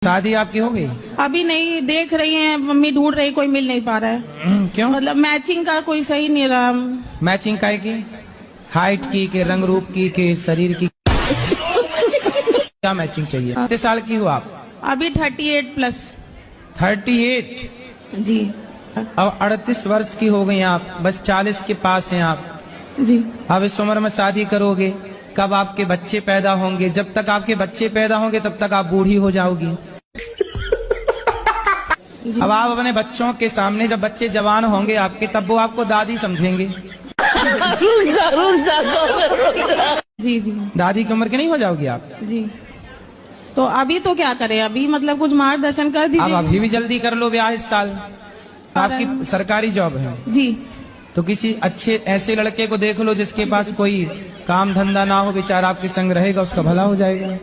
शादी आपकी हो गई? अभी नहीं, देख रही हैं, मम्मी ढूंढ रही, कोई मिल नहीं पा रहा है। क्यों? मतलब मैचिंग का कोई सही नहीं रहा। मैचिंग काय की? हाइट की के रंग रूप की के शरीर की? क्या मैचिंग चाहिए? कितने साल की हो आप? अभी 38+। 38? जी। अब 38 वर्ष की हो गई आप, बस 40 के पास हैं आप। जी। अब इस उम्र में शादी करोगे, कब आपके बच्चे पैदा होंगे? जब तक आपके बच्चे पैदा होंगे तब तक आप बूढ़ी हो जाओगी। अब आप अपने बच्चों के सामने, जब बच्चे जवान होंगे आपके, तब वो आपको दादी समझेंगे। जी जी। दादी की उम्र की नहीं हो जाओगी आप? जी। तो अभी तो क्या करें? अभी मतलब कुछ मार्गदर्शन कर दीजिए। अब अभी भी जल्दी कर लो ब्याह इस साल। आपकी सरकारी जॉब है जी। तो किसी अच्छे ऐसे लड़के को देख लो जिसके पास कोई काम धंधा ना हो, बेचारा आपके संग रहेगा, उसका भला हो जाएगा।